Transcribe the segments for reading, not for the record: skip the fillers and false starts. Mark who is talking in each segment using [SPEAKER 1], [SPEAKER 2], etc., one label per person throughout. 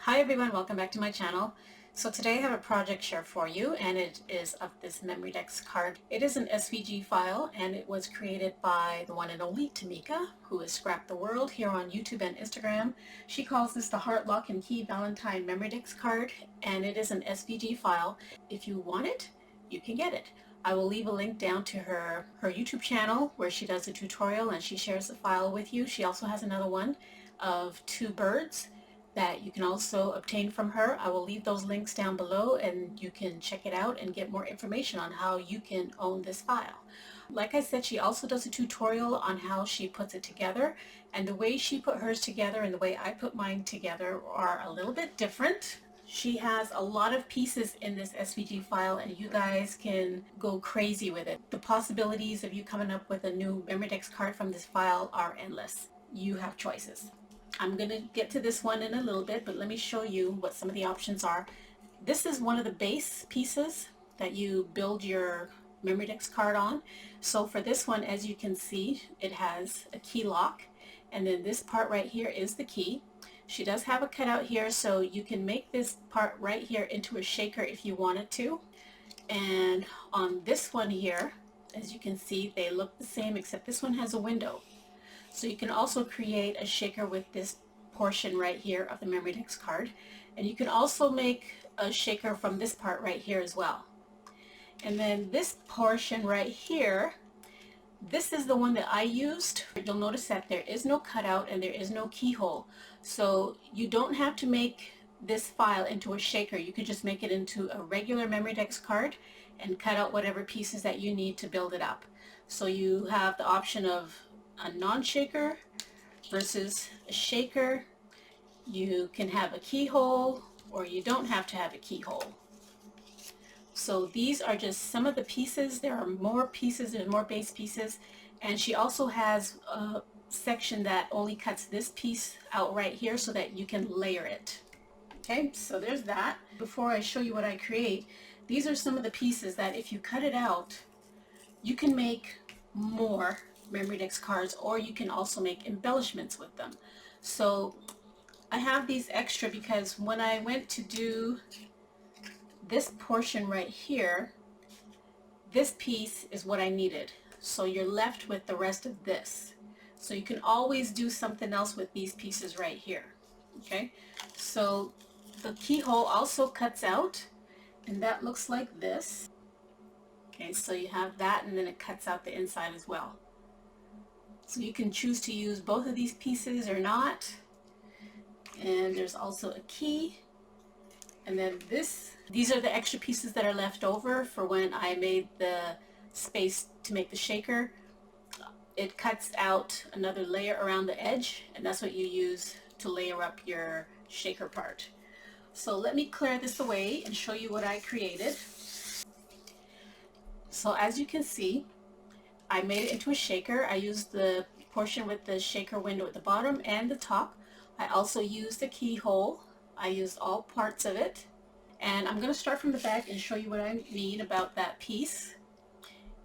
[SPEAKER 1] Hi everyone, welcome back to my channel. So today I have a project share for you, and it is of this Memdex card. It is an SVG file, and it was created by the one and only Tamika, who has scrapped the world here on YouTube and Instagram. She calls this the Heart Lock and Key Valentine Memdex card, and it is an SVG file. If you want it, you can get it. I will leave a link down to her YouTube channel where she does a tutorial and she shares the file with you. She also has another one of two birds that you can also obtain from her. I will leave those links down below and you can check it out and get more information on how you can own this file. Like I said, she also does a tutorial on how she puts it together, and the way she put hers together and the way I put mine together are a little bit different. She has a lot of pieces in this SVG file and you guys can go crazy with it. The possibilities of you coming up with a new Memdex card from this file are endless. You have choices. I'm going to get to this one in a little bit, but let me show you what some of the options are. This is one of the base pieces that you build your Memdex card on. So for this one, as you can see, it has a key lock, and then this part right here is the key. She does have a cutout here, so you can make this part right here into a shaker if you wanted to. And on this one here, as you can see, they look the same, except this one has a window. So you can also create a shaker with this portion right here of the Memdex card, and you can also make a shaker from this part right here as well. And then this portion right here, this is the one that I used. You'll notice that there is no cutout and there is no keyhole, so you don't have to make this file into a shaker. You could just make it into a regular Memdex card and cut out whatever pieces that you need to build it up. So you have the option of a non-shaker versus a shaker. You can have a keyhole or you don't have to have a keyhole. So these are just some of the pieces. There are more pieces, there's more base pieces, and she also has a section that only cuts this piece out right here so that you can layer it. Okay, so there's that. Before I show you what I create, these are some of the pieces that if you cut it out, you can make more Memdex cards, or you can also make embellishments with them. So I have these extra because when I went to do this portion right here, this piece is what I needed. So you're left with the rest of this. So you can always do something else with these pieces right here. Okay, so the keyhole also cuts out, and that looks like this. Okay, so you have that, and then it cuts out the inside as well. So you can choose to use both of these pieces or not. And there's also a key. And then these are the extra pieces that are left over for when I made the space to make the shaker. It cuts out another layer around the edge, and that's what you use to layer up your shaker part. So let me clear this away and show you what I created. So as you can see, I made it into a shaker. I used the portion with the shaker window at the bottom and the top. I also used the keyhole. I used all parts of it. And I'm going to start from the back and show you what I mean about that piece.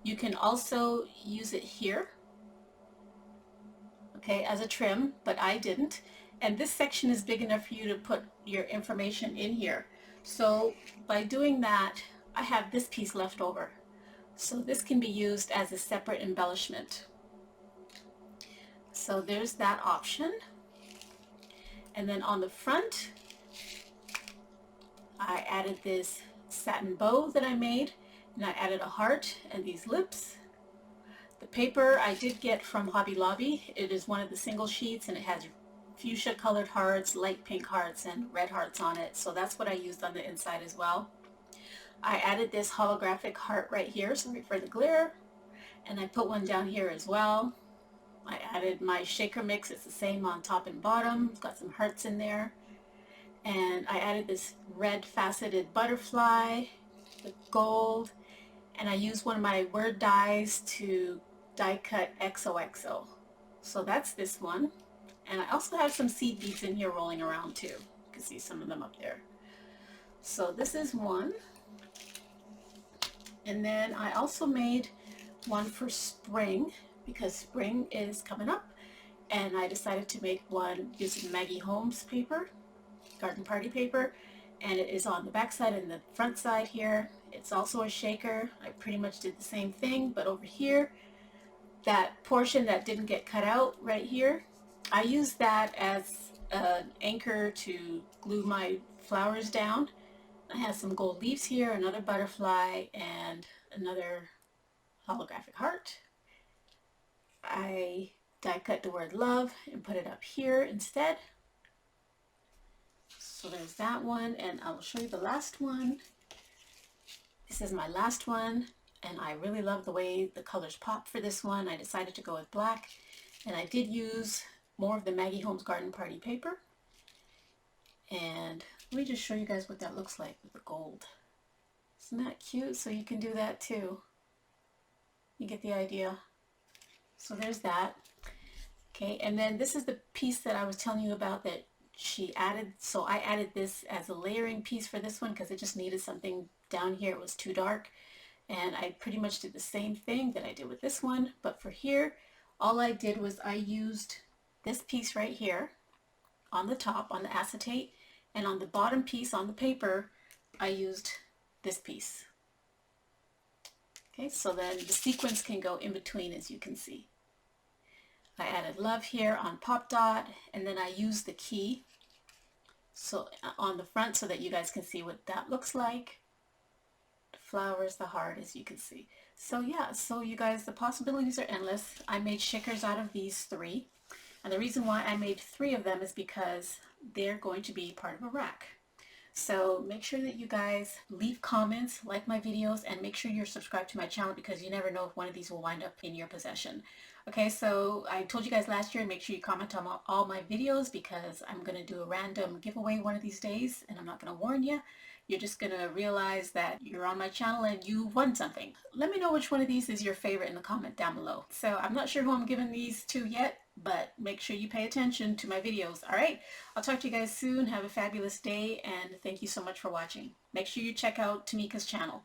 [SPEAKER 1] You can also use it here, okay, as a trim, but I didn't. And this section is big enough for you to put your information in here. So by doing that, I have this piece left over. So this can be used as a separate embellishment. So there's that option. And then on the front, I added this satin bow that I made, and I added a heart and these lips. The paper I did get from Hobby Lobby. It is one of the single sheets, and it has fuchsia colored hearts, light pink hearts, and red hearts on it. So that's what I used on the inside as well. I added this holographic heart right here, sorry for the glare, and I put one down here as well. I added my shaker mix, it's the same on top and bottom, it's got some hearts in there. And I added this red faceted butterfly with gold, and I used one of my word dies to die cut XOXO. So that's this one. And I also have some seed beads in here rolling around too. You can see some of them up there. So this is one. And then I also made one for spring because spring is coming up, and I decided to make one using Maggie Holmes paper. garden party paper, and it is on the back side and the front side here. It's also a shaker. I pretty much did the same thing, but over here, that portion that didn't get cut out right here, I used that as an anchor to glue my flowers down. I have some gold leaves here, another butterfly, and another holographic heart. I die cut the word love and put it up here instead. So there's that one, and I will show you the last one. This is my last one, and I really love the way the colors pop for this one. I decided to go with black, and I did use more of the Maggie Holmes Garden Party paper. And let me just show you guys what that looks like with the gold. Isn't that cute? So you can do that too. You get the idea. So there's that. Okay, and then this is the piece that I was telling you about that she added. So I added this as a layering piece for this one because it just needed something down here. It was too dark. And I pretty much did the same thing that I did with this one. But for here, all I did was I used this piece right here on the top, on the acetate, and on the bottom piece on the paper, I used this piece. Okay, so then the sequins can go in between, as you can see. I added love here on Pop Dot, and then I used the key so on the front so that you guys can see what that looks like. The flowers, the heart, as you can see. So yeah, so you guys, the possibilities are endless. I made shakers out of these 3. And the reason why I made 3 of them is because they're going to be part of a rack. So make sure that you guys leave comments, like my videos, and make sure you're subscribed to my channel because you never know if one of these will wind up in your possession. Okay, so I told you guys last year, make sure you comment on all my videos because I'm going to do a random giveaway one of these days, and I'm not going to warn you. You're just going to realize that you're on my channel and you won something. Let me know which one of these is your favorite in the comment down below. So I'm not sure who I'm giving these to yet, but make sure you pay attention to my videos. All right, I'll talk to you guys soon. Have a fabulous day, and thank you so much for watching. Make sure you check out Tamika's channel.